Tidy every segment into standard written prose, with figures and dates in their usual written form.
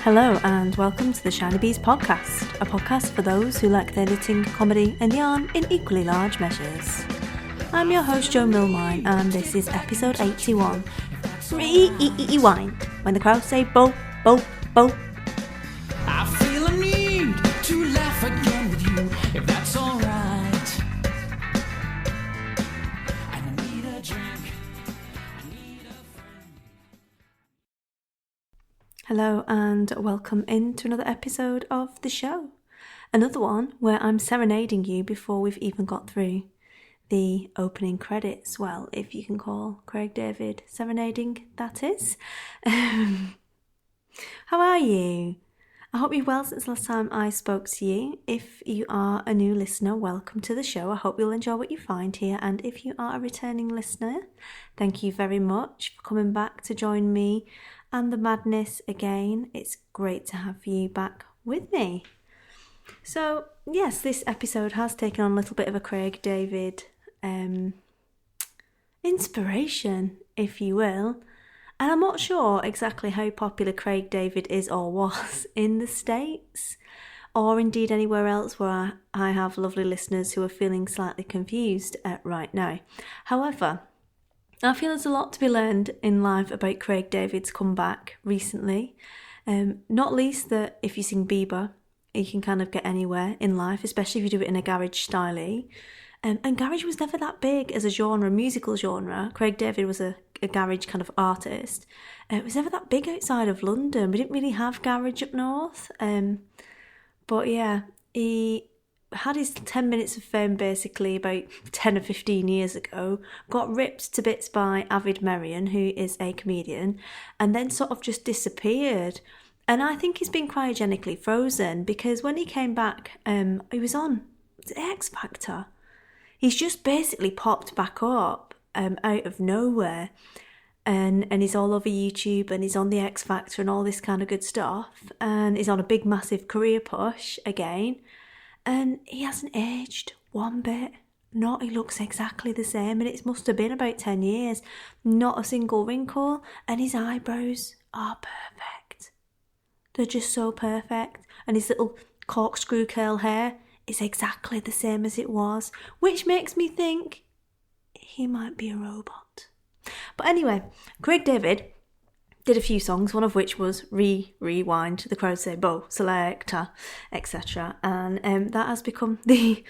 Hello and welcome to the Shinybees podcast, a podcast for those who like their knitting, comedy and yarn in equally large measures. I'm your host Jo Millwine and this is episode 81. Rewind, when the crowd say bo, bo, bo. I feel a need to laugh again with you, if that's alright. I need a drink, I need a friend. Hello and welcome into another episode of the show. Another one where I'm serenading you before we've even got through the opening credits. Well, if you can call Craig David serenading, that is. How are you? I hope you're well since last time I spoke to you. If you are a new listener, welcome to the show. I hope you'll enjoy what you find here. And if you are a returning listener, thank you very much for coming back to join me and the madness again. It's great to have you back with me. So, yes, this episode has taken on a little bit of a Craig David inspiration, if you will. And I'm not sure exactly how popular Craig David is or was in the States, or indeed anywhere else where I have lovely listeners who are feeling slightly confused right now. However, I feel there's a lot to be learned in life about Craig David's comeback recently. Not least that if you sing Bieber, you can kind of get anywhere in life, especially if you do it in a garage style. And garage was never that big as a genre, musical genre. Craig David was a garage kind of artist. It was never that big outside of London. We didn't really have garage up north. But yeah, he had his 10 minutes of fame basically about 10 or 15 years ago, got ripped to bits by Avid Merrion, who is a comedian, and then sort of just disappeared. And I think he's been cryogenically frozen because when he came back, he was on the X Factor. He's just basically popped back up out of nowhere, and he's all over YouTube and he's on the X Factor and all this kind of good stuff, and he's on a big massive career push again, and he hasn't aged one bit. Not, he looks exactly the same, and it must have been about 10 years, not a single wrinkle, and his eyebrows are perfect. They're just so perfect, and his little corkscrew curl hair is exactly the same as it was, which makes me think he might be a robot. But anyway, Craig David did a few songs, one of which was Rewind, The Crowd Say Bo, Selector, etc. And that has become the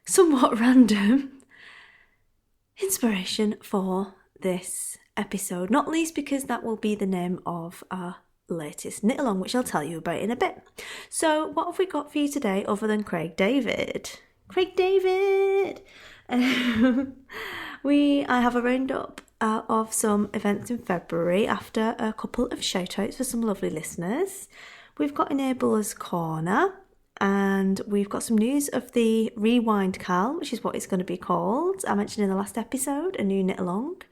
somewhat random inspiration for this episode, not least because that will be the name of our latest knit along, which I'll tell you about in a bit. So what have we got for you today other than Craig David? Craig David! I have a roundup of some events in February after a couple of shoutouts for some lovely listeners. We've got Enabler's Corner, and we've got some news of the Rewind Cal, which is what it's going to be called. I mentioned in the last episode, a new knit along.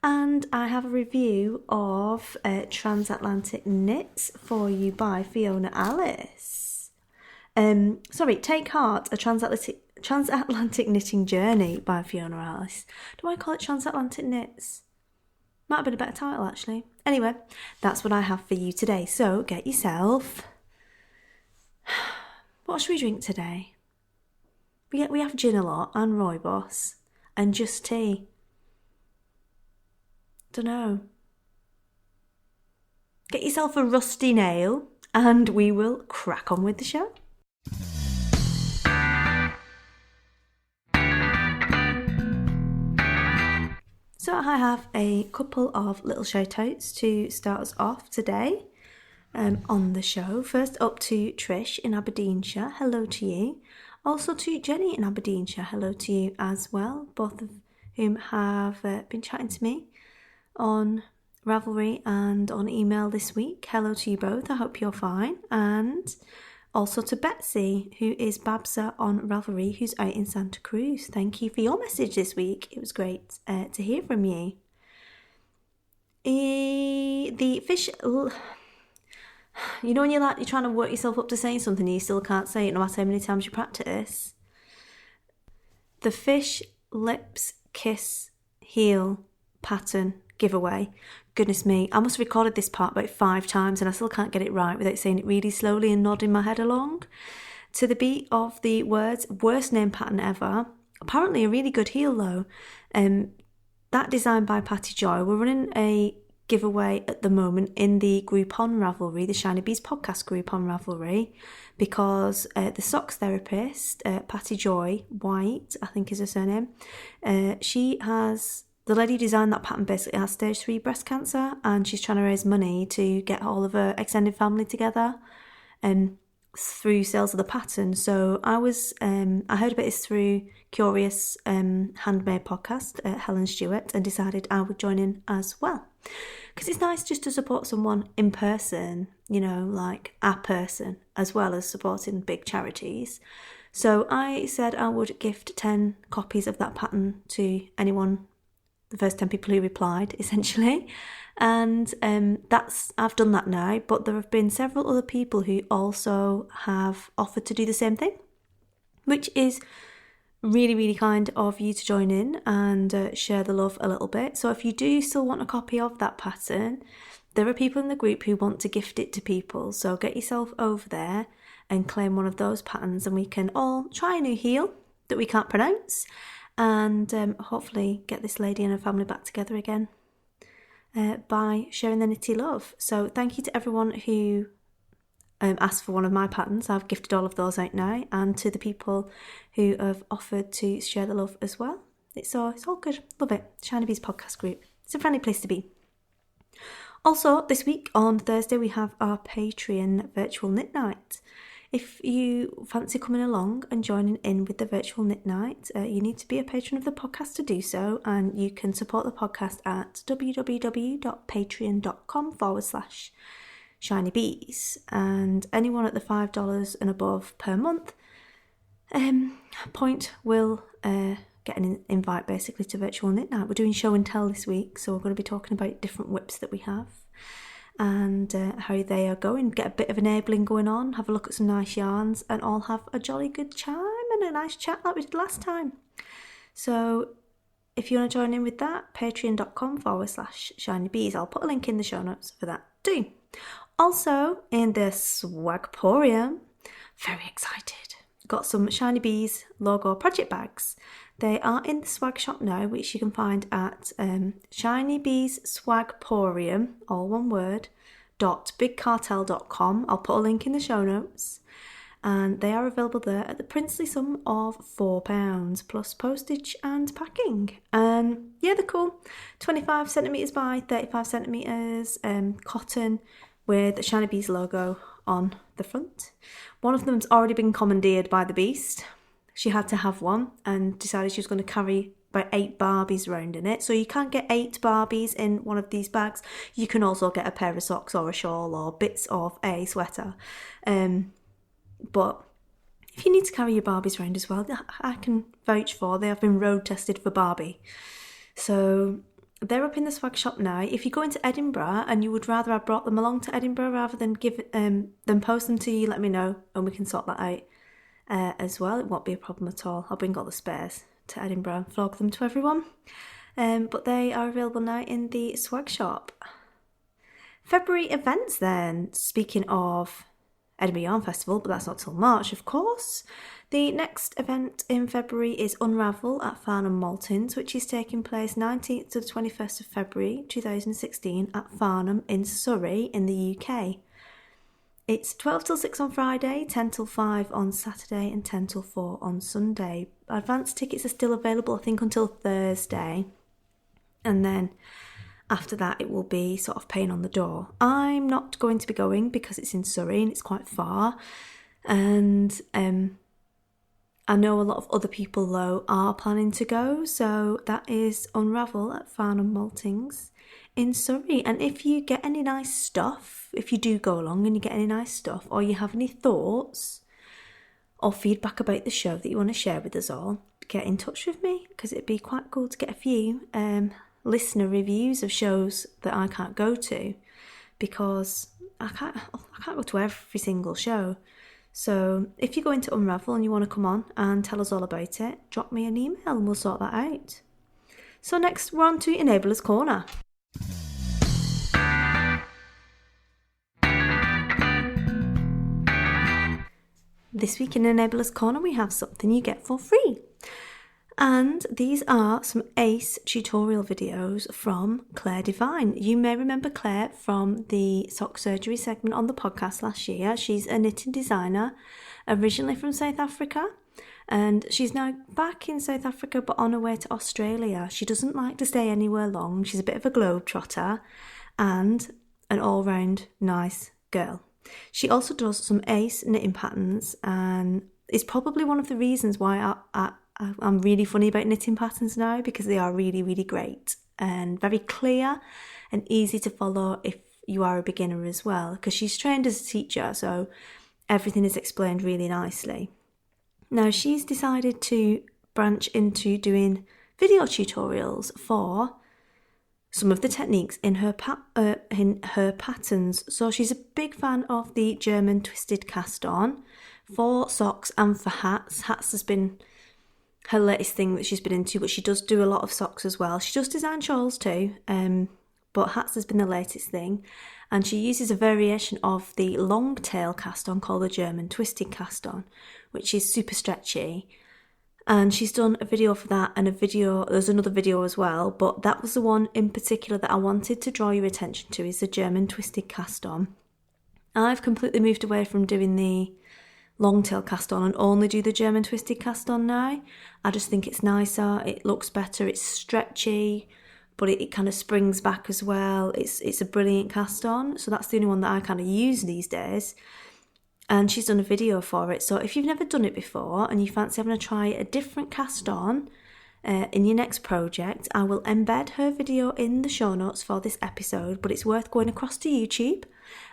And I have a review of Transatlantic Knits for you by Fiona Alice. Take Heart, a Transatlantic Knitting Journey by Fiona Alice. Do I call it Transatlantic Knits? Might have been a better title, actually. Anyway, that's what I have for you today. So get yourself... What should we drink today? We have gin a lot, and rooibos, and just tea. Dunno. Get yourself a rusty nail and we will crack on with the show. So I have a couple of little shout-outs to start us off today on the show. First up to Trish in Aberdeenshire, hello to you. Also to Jeny in Aberdeenshire, hello to you as well. Both of whom have been chatting to me on Ravelry and on email this week. Hello to you both, I hope you're fine. And also to Betsy, who is Babsa on Ravelry, who's out in Santa Cruz. Thank you for your message this week. It was great to hear from you. The fish... You know when you're trying to work yourself up to saying something and you still can't say it no matter how many times you practice? The fish lips kiss heel pattern giveaway. Goodness me, I must have recorded this part about 5 times and I still can't get it right without saying it really slowly and nodding my head along. To the beat of the words, worst name pattern ever. Apparently a really good heel though. That designed by Patty Joy. We're running a giveaway at the moment in the group on Ravelry, the Shinybees podcast group on Ravelry, because the socks therapist, Patty Joy White, I think is her surname, the lady who designed that pattern basically has stage 3 breast cancer, and she's trying to raise money to get all of her extended family together through sales of the pattern. So I heard about this through Curious Handmade podcast, Helen Stewart, and decided I would join in as well. Because it's nice just to support someone in person, like a person, as well as supporting big charities. So I said I would gift 10 copies of that pattern to anyone, the first 10 people who replied, essentially. And I've done that now, but there have been several other people who also have offered to do the same thing, which is really, really kind of you to join in and share the love a little bit. So if you do still want a copy of that pattern, there are people in the group who want to gift it to people. So get yourself over there and claim one of those patterns, and we can all try a new heel that we can't pronounce, and hopefully get this lady and her family back together again by sharing the nitty love. So thank you to everyone who asked for one of my patterns. I've gifted all of those out now, and to the people who have offered to share the love as well. It's all good. Love it. Shinybees podcast group. It's a friendly place to be. Also, this week on Thursday we have our Patreon virtual knit night. If you fancy coming along and joining in with the virtual knit night, you need to be a patron of the podcast to do so, and you can support the podcast at www.patreon.com/Shinybees. And anyone at the $5 and above per month point will get an invite basically to virtual knit night. We're doing show and tell this week, so we're going to be talking about different whips that we have and how they are going, get a bit of enabling going on, have a look at some nice yarns, and all have a jolly good time and a nice chat like we did last time. So if you want to join in with that, patreon.com/Shinybees. I'll put a link in the show notes for that too. Also in the Swagporium, very excited, got some Shinybees logo project bags. They are in the swag shop now, which you can find at Shinybees Swagporium, all one word, .bigcartel.com. I'll put a link in the show notes. And they are available there at the princely sum of £4 plus postage and packing. And yeah, they're cool. 25 centimetres by 35 centimetres, cotton with the Shinybees logo on the front. One of them's already been commandeered by the beast. She had to have one and decided she was going to carry about 8 Barbies around in it. So you can't get 8 Barbies in one of these bags. You can also get a pair of socks or a shawl or bits of a sweater. But if you need to carry your Barbies around as well, I can vouch for they have been road tested for Barbie. So they're up in the swag shop now. If you go into Edinburgh and you would rather I brought them along to Edinburgh rather than post them to you, let me know and we can sort that out as well. It won't be a problem at all. I'll bring all the spares to Edinburgh and flog them to everyone. But they are available now in the swag shop. February events then. Speaking of Edinburgh Yarn Festival, but that's not till March, of course. The next event in February is Unravel at Farnham Maltings, which is taking place 19th to the 21st of February 2016 at Farnham in Surrey in the UK. It's 12 till 6 on Friday, 10 till 5 on Saturday and 10 till 4 on Sunday. Advance tickets are still available, I think, until Thursday. And then after that, it will be sort of paying on the door. I'm not going to be going because it's in Surrey and it's quite far. And I know a lot of other people, though, are planning to go. So that is Unravel at Farnham Maltings in Surrey. And if you get any nice stuff, if you do go along and you get any nice stuff, or you have any thoughts or feedback about the show that you want to share with us all, get in touch with me, because it'd be quite cool to get a few listener reviews of shows that I can't go to, because I can't go to every single show. So if you go into Unravel and you want to come on and tell us all about it, drop me an email and we'll sort that out. So next we're on to Enabler's Corner. this week in Enabler's Corner we have something you get for free. And these are some ace tutorial videos from Claire Devine. You may remember Claire from the sock surgery segment on the podcast last year. She's a knitting designer, originally from South Africa, and she's now back in South Africa but on her way to Australia. She doesn't like to stay anywhere long. She's a bit of a globetrotter and an all-round nice girl. She also does some ace knitting patterns, and is probably one of the reasons why I'm really funny about knitting patterns now, because they are really, really great and very clear and easy to follow if you are a beginner as well, because she's trained as a teacher, so everything is explained really nicely. Now, she's decided to branch into doing video tutorials for some of the techniques in her patterns. So she's a big fan of the German twisted cast on for socks and for hats. Hats has been her latest thing that she's been into, but she does do a lot of socks as well. She does design shawls too, but hats has been the latest thing. And she uses a variation of the long tail cast on called the German twisted cast on, which is super stretchy. And she's done a video for that, and there's another video as well, but that was the one in particular that I wanted to draw your attention to, is the German twisted cast on. I've completely moved away from doing the long tail cast on and only do the German twisted cast on now. I just think it's nicer, it looks better, it's stretchy, but it kind of springs back as well. It's a brilliant cast on, so that's the only one that I kind of use these days. And she's done a video for it, so if you've never done it before and you fancy having a try a different cast on in your next project, I will embed her video in the show notes for this episode, but it's worth going across to YouTube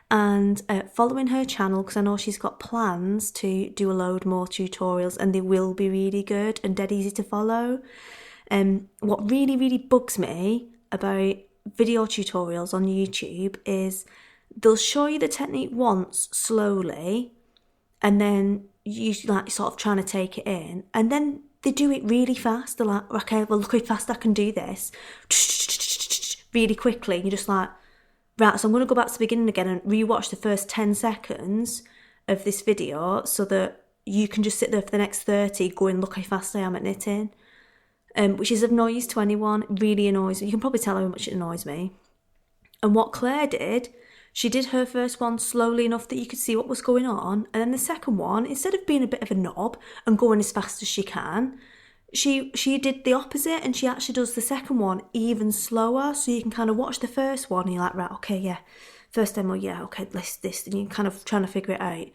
and following her channel, because I know she's got plans to do a load more tutorials, and they will be really good and dead easy to follow. What really, really bugs me about video tutorials on YouTube is they'll show you the technique once slowly, and then you like sort of trying to take it in, and then they do it really fast. They're like, okay, well, look how fast I can do this really quickly. And you're just like, right, so I'm going to go back to the beginning again and rewatch the first 10 seconds of this video so that you can just sit there for the next 30 going, look how fast I am at knitting. Which is of no use to anyone. It really annoys me. You can probably tell how much it annoys me. And what Claire did, she did her first one slowly enough that you could see what was going on, and then the second one, instead of being a bit of a knob and going as fast as she can, she did the opposite, and she actually does the second one even slower, so you can kind of watch the first one and you're like, right, okay, yeah, first demo, yeah, okay, this, and you're kind of trying to figure it out.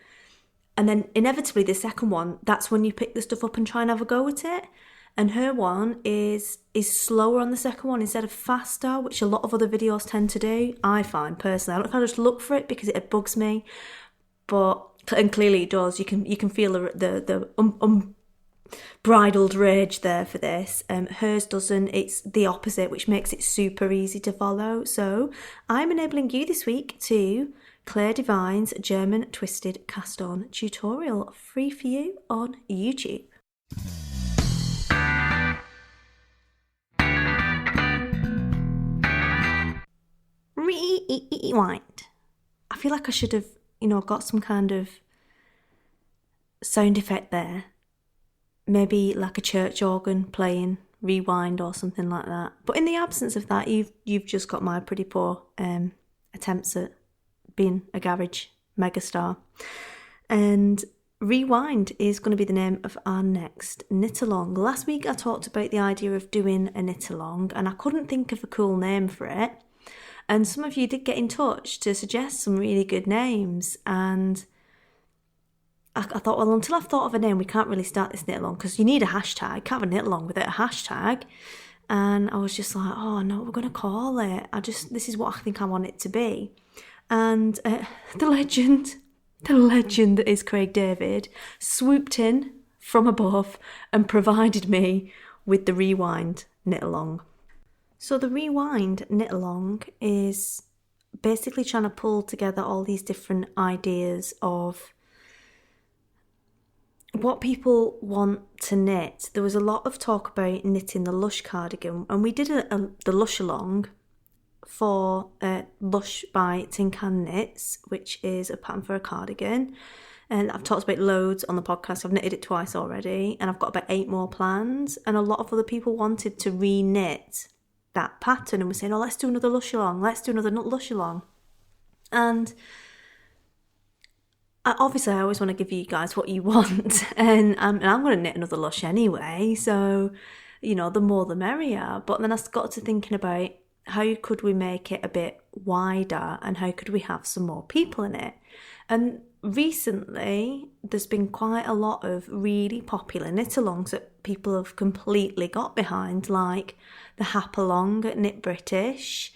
And then inevitably the second one, that's when you pick the stuff up and try and have a go at it. And her one is slower on the second one instead of faster, which a lot of other videos tend to do, I find personally. I don't know if I just look for it because it bugs me, and clearly it does. You can feel the bridled rage there for this. Hers doesn't. It's the opposite, which makes it super easy to follow. So I'm enabling you this week to Claire Devine's German twisted cast on tutorial, free for you on YouTube. Rewind. I feel like I should have, got some kind of sound effect there. Maybe like a church organ playing rewind or something like that. But in the absence of that, you've just got my pretty poor attempts at being a garage megastar. And Rewind is going to be the name of our next knit along. Last week I talked about the idea of doing a knit along, and I couldn't think of a cool name for it. And some of you did get in touch to suggest some really good names, and I thought, well, until I've thought of a name, we can't really start this knit along, because you need a hashtag. You can't have a knit along without a hashtag. And I was just like, oh, no, we're going to call it. This is what I think I want it to be. And the legend that is Craig David swooped in from above and provided me with the Rewind knit along. So the Rewind knit along is basically trying to pull together all these different ideas of what people want to knit. There was a lot of talk about knitting the Lush cardigan, and we did the Lush along for Lush by Tin Can Knits, which is a pattern for a cardigan. And I've talked about it loads on the podcast. I've knitted it twice already, and I've got about 8 more plans. And a lot of other people wanted to re-knit that pattern and were saying, oh, let's do another Lush along. Let's do another Lush along. And obviously, I always want to give you guys what you want. And I'm going to knit another Lush anyway. So, you know, the more the merrier. But then I got to thinking about how could we make it a bit wider and how could we have some more people in it. And recently, there's been quite a lot of really popular knit-alongs that people have completely got behind, like the Hap-along at Knit British,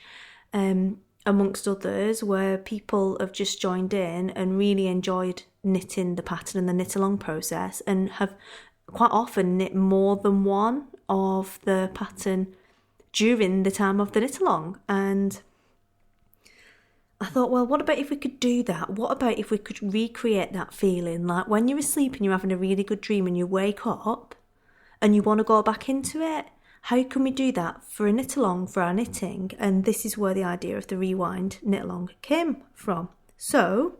amongst others, where people have just joined in and really enjoyed knitting the pattern and the knit-along process and have quite often knit more than one of the pattern during the time of the knit-along. And I thought, well, what about if we could do that? What about if we could recreate that feeling? Like when you're asleep and you're having a really good dream and you wake up and you want to go back into it, how can we do that for a knit-along for our knitting? And this is where the idea of the Rewind knit-along came from. So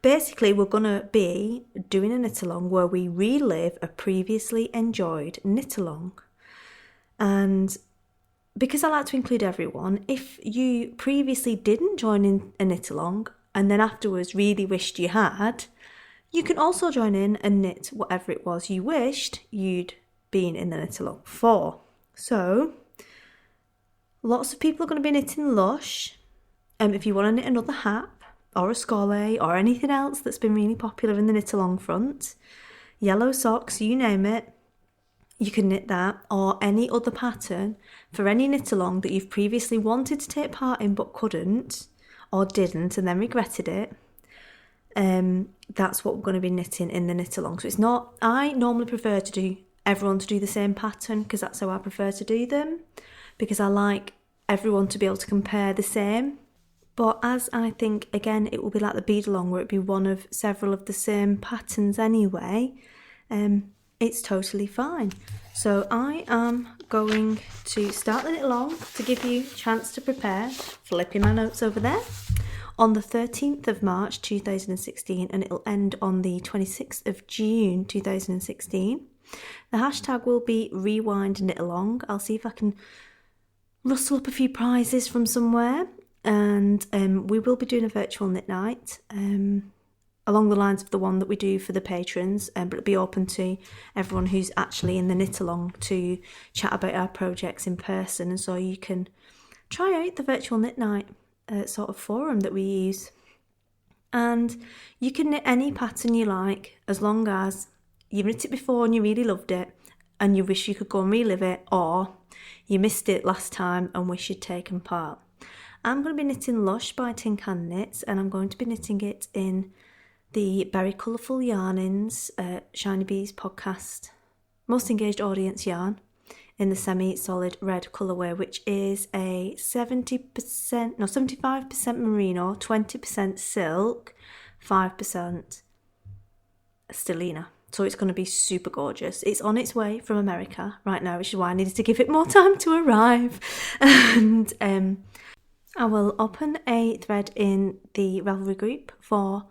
basically, we're going to be doing a knit-along where we relive a previously enjoyed knit-along. And because I like to include everyone, if you previously didn't join in a knit-along and then afterwards really wished you had, you can also join in and knit whatever it was you wished you'd been in the knit-along for. So, lots of people are going to be knitting Lush. If you want to knit another Hap or a Scole or anything else that's been really popular in the knit-along front, yellow socks, you name it, you can knit that, or any other pattern for any knit-along that you've previously wanted to take part in but couldn't, or didn't and then regretted it. That's what we're going to be knitting in the knit-along. So it's not, I normally prefer to do everyone to do the same pattern because that's how I prefer to do them, because I like everyone to be able to compare the same. But as I think, again, it will be like the bead-along where it'd be one of several of the same patterns anyway, it's totally fine. So I am going to start the knit along to give you a chance to prepare, flipping my notes over there, on the 13th of March 2016, and it'll end on the 26th of June 2016. The hashtag will be Rewind Knit Along. I'll see if I can rustle up a few prizes from somewhere, and we will be doing a virtual knit night, along the lines of the one that we do for the patrons, but it'll be open to everyone who's actually in the knit-along to chat about our projects in person, and so you can try out the virtual knit night sort of forum that we use. And you can knit any pattern you like, as long as you've knit it before and you really loved it, and you wish you could go and relive it, or you missed it last time and wish you'd taken part. I'm going to be knitting Lush by Tin Can Knits, and I'm going to be knitting it in the very colourful Yarnings Shinybees podcast Most Engaged Audience yarn in the semi-solid red colourway, which is a 75% merino, 20% silk, 5% stellina. So it's going to be super gorgeous. It's on its way from America right now, which is why I needed to give it more time to arrive. And I will open a thread in the Ravelry group for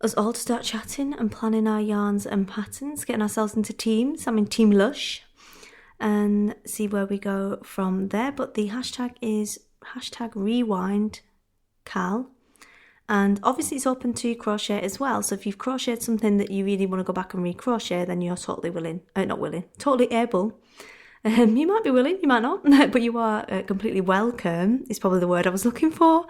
us all to start chatting and planning our yarns and patterns, getting ourselves into teams. I'm in Team Lush, and see where we go from there. But the hashtag is hashtag Rewind Cal, and obviously it's open to crochet as well. So if you've crocheted something that you really want to go back and recrochet, then you're totally totally able. You might be willing, you might not, but you are completely welcome, is probably the word I was looking for,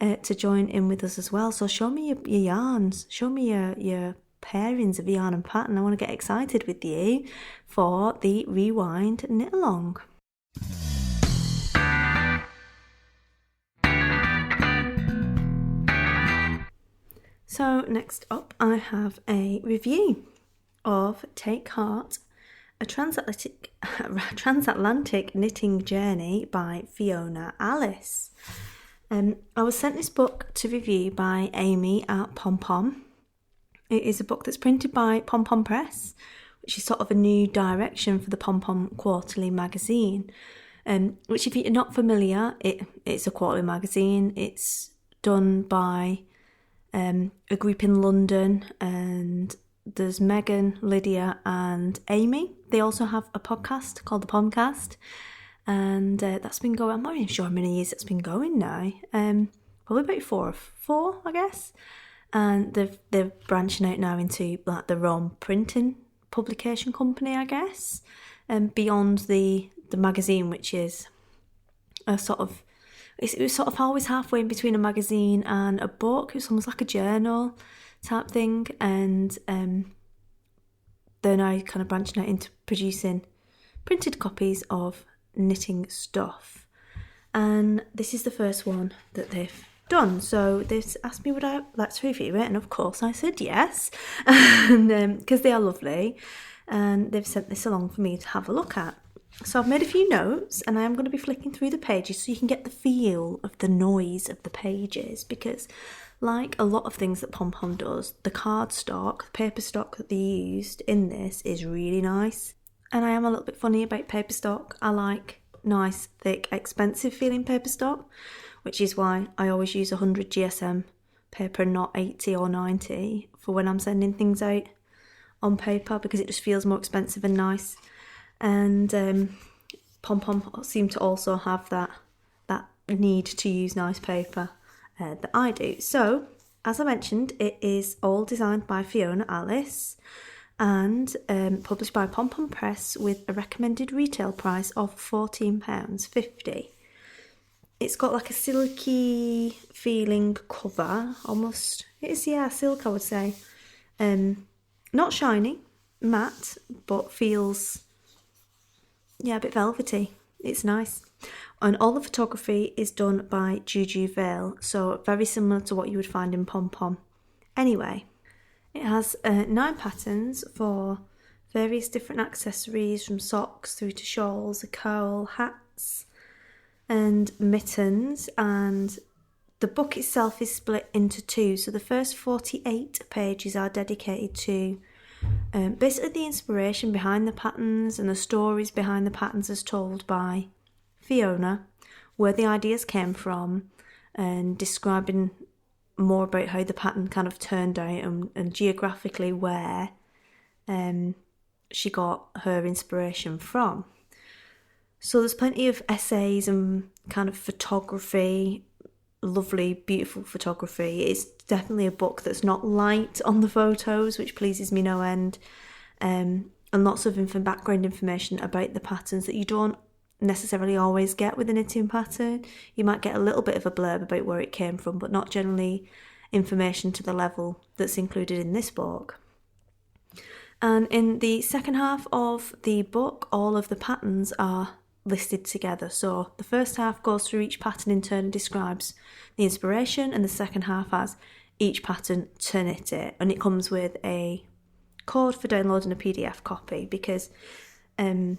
to join in with us as well. So show me your yarns, show me your pairings of yarn and pattern. I want to get excited with you for the Rewind Knit Along. So next up I have a review of Take Heart, a transatlantic knitting journey by Fiona Alice. I was sent this book to review by Amy at Pom Pom. It is a book that's printed by Pom Pom Press, which is sort of a new direction for the Pom Pom Quarterly magazine. Which, if you're not familiar, it's a quarterly magazine. It's done by a group in London, and there's Megan, Lydia and Amy. They also have a podcast called The Pomcast, and that's been going, I'm not even sure how many years it's been going now, probably about four I guess, and they're branching out now into like their own printing publication company, I guess, and beyond the magazine, which is a sort of, it was sort of always halfway in between a magazine and a book. It was almost like a journal type thing, and they're now kind of branching out into producing printed copies of knitting stuff, and this is the first one that they've done. So they've asked me would I like to review it, and of course I said yes, and because they are lovely, and they've sent this along for me to have a look at. So I've made a few notes, and I am going to be flicking through the pages so you can get the feel of the noise of the pages, because like a lot of things that Pom Pom does, the cardstock, the paper stock that they used in this is really nice. And I am a little bit funny about paper stock. I like nice, thick, expensive feeling paper stock, which is why I always use 100 GSM paper and not 80 or 90 for when I'm sending things out on paper, because it just feels more expensive and nice. And Pom Pom seem to also have that need to use nice paper that I do. So, as I mentioned, it is all designed by Fiona Alice and published by Pom Pom Press with a recommended retail price of £14.50. It's got like a silky feeling cover, almost. It is, yeah, silk, I would say. Not shiny, matte, but feels, yeah, a bit velvety. It's nice. And all the photography is done by Juju Vale, so very similar to what you would find in Pom Pom. Anyway, it has 9 patterns for various different accessories, from socks through to shawls, a cowl, hats and mittens, and the book itself is split into 2. So the first 48 pages are dedicated to basically the inspiration behind the patterns and the stories behind the patterns as told by Fiona, where the ideas came from, and describing more about how the pattern kind of turned out, and geographically where she got her inspiration from. So there's plenty of essays and kind of photography, lovely, beautiful photography. It's definitely a book that's not light on the photos, which pleases me no end, and lots of background information about the patterns that you don't necessarily always get with a knitting pattern. You might get a little bit of a blurb about where it came from, but not generally information to the level that's included in this book. And in the second half of the book, all of the patterns are listed together. So the first half goes through each pattern in turn and describes the inspiration, and the second half has each pattern to knit it, and it comes with a code for downloading a PDF copy, because I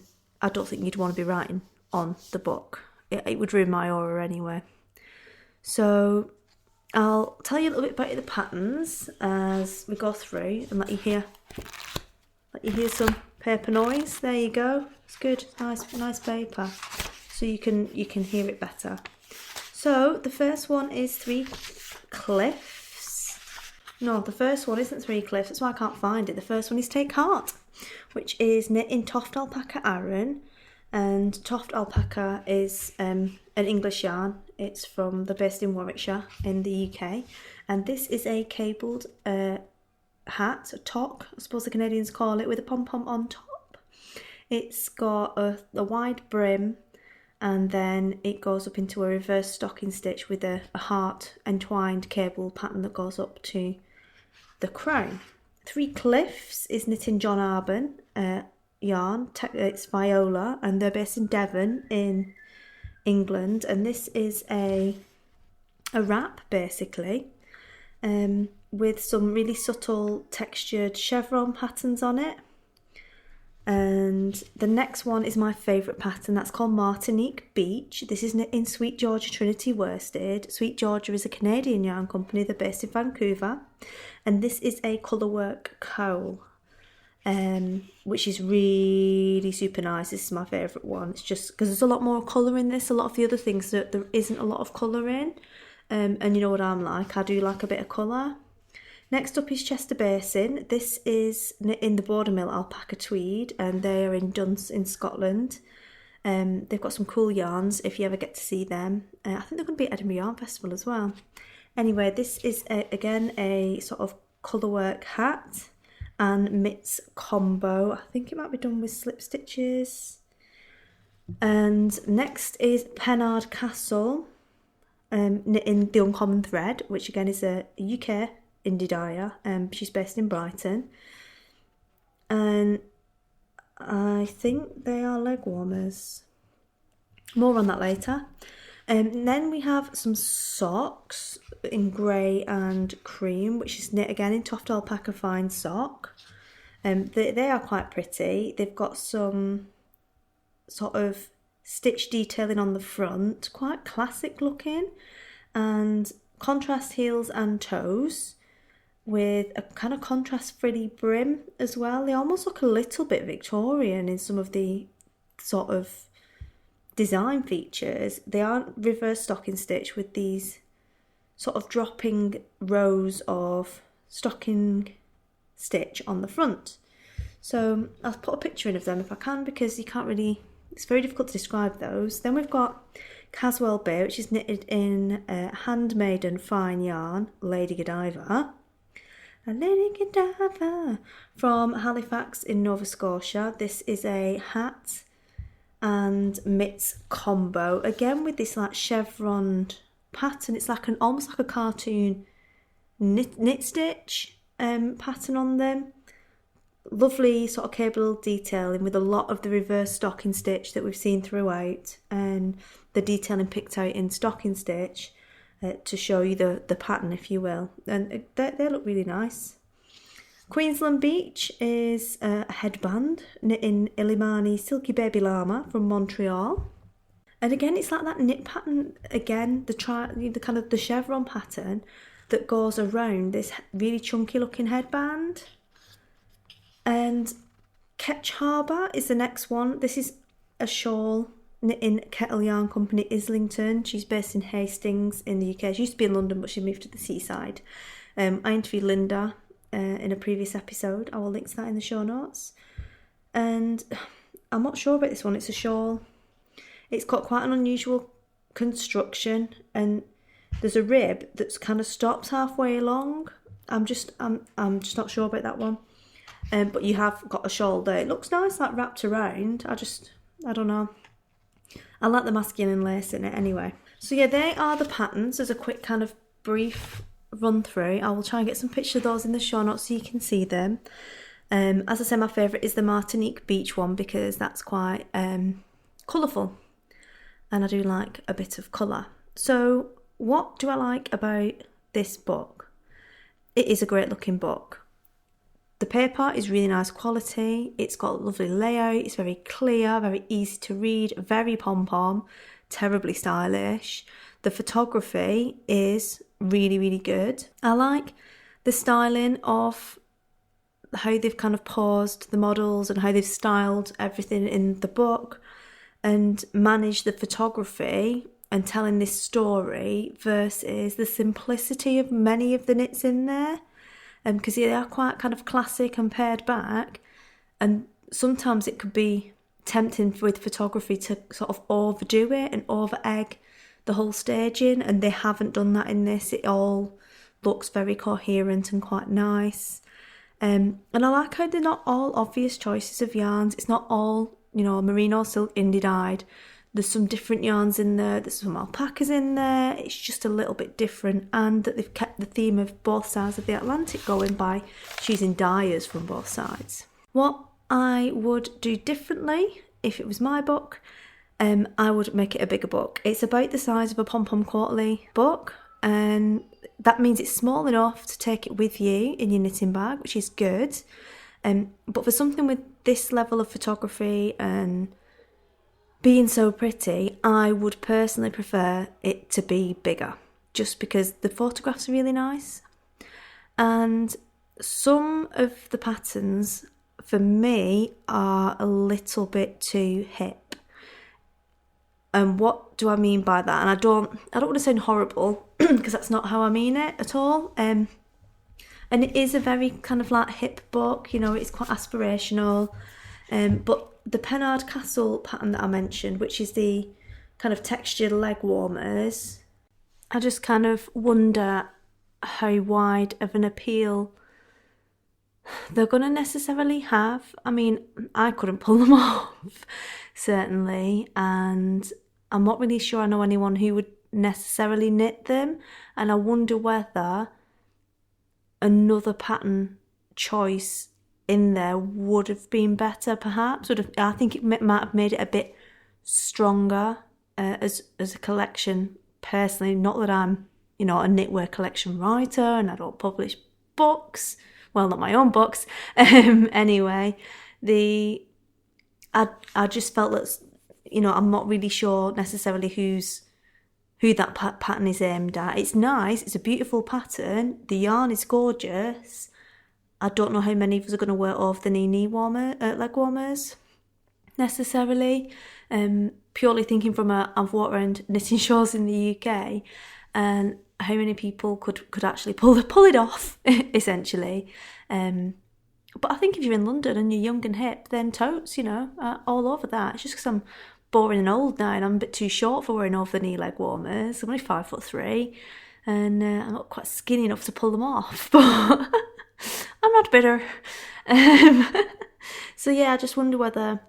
don't think you'd want to be writing on the book. It would ruin my aura anyway. So I'll tell you a little bit about the patterns as we go through, and let you hear some paper noise. There you go. It's good. Nice paper. So you can hear it better. So the first one is 3 cliffs. No, the first one isn't 3 cliffs. That's why I can't find it. The first one is Take Heart, which is knit in Toft Alpaca Aran. And Toft Alpaca is an English yarn. It's they're based in Warwickshire in the UK. And this is a cabled hat, a toque, I suppose the Canadians call it, with a pom-pom on top. It's got a wide brim, and then it goes up into a reverse stocking stitch with a heart entwined cable pattern that goes up to the crown. 3 Cliffs is knit in John Arbon yarn. It's Viola, and they're based in Devon in England, and this is a wrap basically, with some really subtle textured chevron patterns on it. And the next one is my favourite pattern, that's called Martinique Beach. This is in Sweet Georgia Trinity worsted. Sweet Georgia is a Canadian yarn company, they're based in Vancouver, and this is a colourwork cowl, which is really super nice. This is my favourite one. It's just because there's a lot more colour in this. A lot of the other things that there isn't a lot of colour in, and you know what I'm like, I do like a bit of colour. Next up is Chester Basin. This is in the Border Mill alpaca tweed, and they are in Dunse in Scotland. They've got some cool yarns if you ever get to see them. I think they're going to be at Edinburgh Yarn Festival as well. Anyway, this is again a sort of colourwork hat and mitts combo. I think it might be done with slip stitches. And next is Pennard Castle, knitting the Uncommon Thread, which again is a UK indie dyer. She's based in Brighton, and I think they are leg warmers. More on that later. And then we have some socks in grey and cream, which is knit again in Toft Alpaca Fine Sock. They are quite pretty. They've got some sort of stitch detailing on the front, quite classic looking, and contrast heels and toes with a kind of contrast frilly brim as well. They almost look a little bit Victorian in some of the sort of design features. They aren't reverse stocking stitch with these sort of dropping rows of stocking stitch on the front. So I'll put a picture in of them if I can, because you can't really, it's very difficult to describe those. Then we've got Caswell Bay, which is knitted in handmade and fine yarn, Lady Godiva. A Lady Godiva from Halifax in Nova Scotia. This is a hat and mitts combo, again with this like chevroned pattern. It's like almost like a cartoon knit stitch pattern on them. Lovely sort of cable detailing with a lot of the reverse stocking stitch that we've seen throughout, and the detailing picked out in stocking stitch to show you the pattern, if you will, and they look really nice. Queensland Beach is a headband knit in Illimani Silky Baby Llama from Montreal, and again it's like that knit pattern again, the kind of the chevron pattern that goes around this really chunky looking headband. And Ketch Harbour is the next one. This is a shawl knit in Kettle Yarn Company Islington. She's based in Hastings in the UK. She used to be in London, but she moved to the seaside. I interviewed Linda in a previous episode. I will link to that in the show notes. And I'm not sure about this one. It's a shawl. It's got quite an unusual construction, and there's a rib that's kind of stops halfway along. I'm just not sure about that one. But you have got a shawl there. It looks nice, like wrapped around. I don't know. I like the masculine lace in it anyway. So yeah, they are the patterns. There's a quick kind of brief run through. I will try and get some pictures of those in the show notes so you can see them. As I say, my favourite is the Martinique Beach one because that's quite colourful. And I do like a bit of colour. So what do I like about this book? It is a great looking book. The paper is really nice quality. It's got a lovely layout. It's very clear, very easy to read, very pom-pom, terribly stylish. The photography is really, really good. I like the styling of how they've kind of paused the models and how they've styled everything in the book and managed the photography and telling this story versus the simplicity of many of the knits in there. Because they are quite kind of classic and pared back, and sometimes it could be tempting with photography to sort of overdo it and over egg the whole staging, and they haven't done that in this. It all looks very coherent and quite nice, and I like how they're not all obvious choices of yarns. It's not all, merino silk indie dyed. There's some different yarns in there, there's some alpacas in there, it's just a little bit different, and that they've kept the theme of both sides of the Atlantic going by choosing dyers from both sides. What I would do differently if it was my book, I would make it a bigger book. It's about the size of a Pom Pom Quarterly book, and that means it's small enough to take it with you in your knitting bag, which is good. But for something with this level of photography and being so pretty, I would personally prefer it to be bigger, just because the photographs are really nice. And some of the patterns, for me, are a little bit too hip. And what do I mean by that? And I don't want to sound horrible, because that's not how I mean it at all. And And it is a very kind of like hip book, you know, it's quite aspirational. But the Pennard Castle pattern that I mentioned, which is the kind of textured leg warmers, I just kind of wonder how wide of an appeal they're going to necessarily have. I mean, I couldn't pull them off, certainly, and I'm not really sure I know anyone who would necessarily knit them, and I wonder whether another pattern choice in there would have been better, perhaps. I think it might have made it a bit stronger as a collection, personally. Not that I'm, you know, a knitwear collection writer and I don't publish books. Well, not my own books. Anyway, I just felt that, you know, I'm not really sure necessarily who that pattern is aimed at. It's nice. It's a beautiful pattern. The yarn is gorgeous. I don't know how many of us are going to wear over the knee leg warmers necessarily. Purely thinking from I've walked around knitting shows in the UK, and how many people could actually pull it off, essentially. But I think if you're in London and you're young and hip, then totes, you know, all over that. It's just because I'm boring and old now and I'm a bit too short for wearing over the knee leg warmers. I'm only 5'3", and I'm not quite skinny enough to pull them off, but I'm not bitter. So yeah, I just wonder whether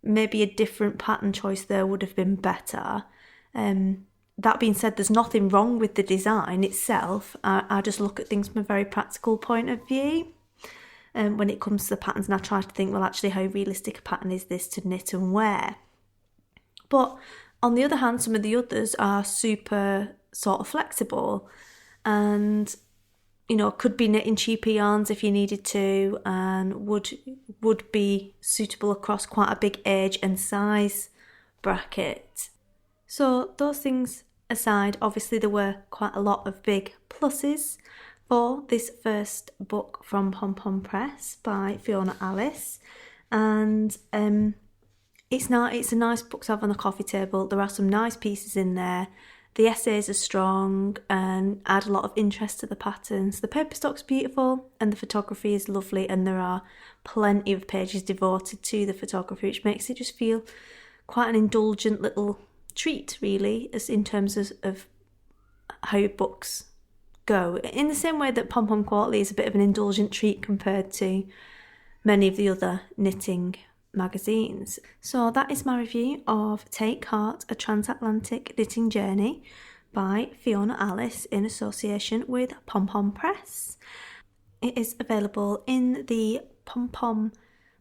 maybe a different pattern choice there would have been better. That being said, there's nothing wrong with the design itself. I just look at things from a very practical point of view. When it comes to the patterns, and I try to think, well, actually, how realistic a pattern is this to knit and wear? But on the other hand, some of the others are super sort of flexible, and, you know, could be knit in cheaper yarns if you needed to, and would be suitable across quite a big age and size bracket. So those things aside, obviously there were quite a lot of big pluses for this first book from Pom Pom Press by Fiona Alice, and it's a nice book to have on the coffee table. There are some nice pieces in there. The essays are strong and add a lot of interest to the patterns. The paper stock's beautiful and the photography is lovely, and there are plenty of pages devoted to the photography, which makes it just feel quite an indulgent little treat, really, as in terms of how books go. In the same way that Pom Pom Quarterly is a bit of an indulgent treat compared to many of the other knitting magazines. So that is my review of Take Heart, A Transatlantic Knitting Journey by Fiona Alice in association with Pom Pom Press. It is available in the Pom Pom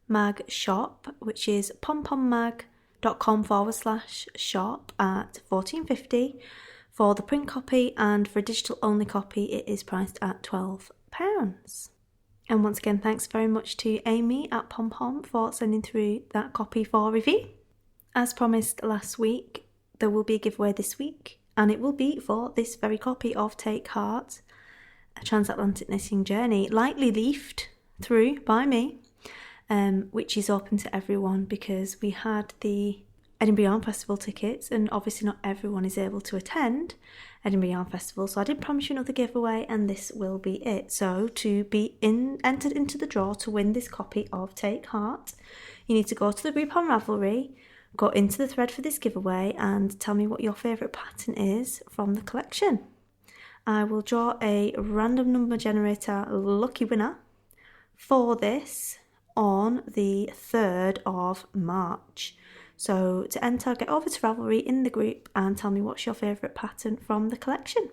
Mag shop, which is pompommag.com/shop at $14.50 for the print copy, and for a digital only copy it is priced at £12. And once again, thanks very much to Amy at Pom Pom for sending through that copy for review. As promised last week, there will be a giveaway this week, and it will be for this very copy of Take Heart, A Transatlantic Knitting Journey, lightly leafed through by me, which is open to everyone because we had the Edinburgh Yarn Festival tickets, and obviously not everyone is able to attend Edinburgh Yarn Festival, so I did promise you another giveaway, and this will be it. So to be entered into the draw to win this copy of Take Heart, you need to go to the group on Ravelry, go into the thread for this giveaway, and tell me what your favourite pattern is from the collection. I will draw a random number generator lucky winner for this on the 3rd of March. So to enter, get over to Ravelry in the group and tell me what's your favourite pattern from the collection.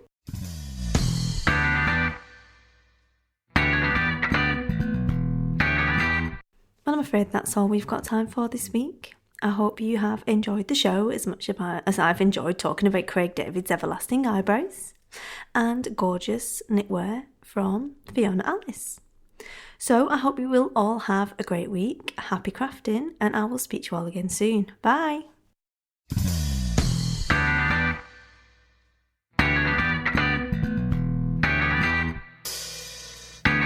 Well, I'm afraid that's all we've got time for this week. I hope you have enjoyed the show as much as I've enjoyed talking about Craig David's everlasting eyebrows and gorgeous knitwear from Fiona Alice. So I hope you will all have a great week, happy crafting, and I will speak to you all again soon. Bye!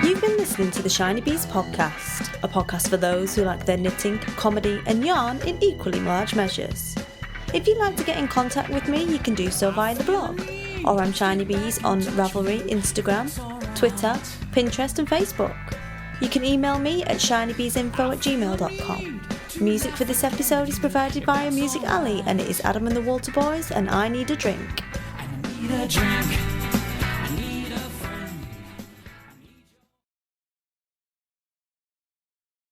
You've been listening to the Shinybees podcast, a podcast for those who like their knitting, comedy and yarn in equally large measures. If you'd like to get in contact with me, you can do so via the blog, or I'm Shinybees on Ravelry, Instagram, Twitter, Pinterest and Facebook. You can email me at shinybeesinfo@gmail.com. Music for this episode is provided by Music Alley, and it is Adam and the Walter Boys and I Need a Drink. Need a drink.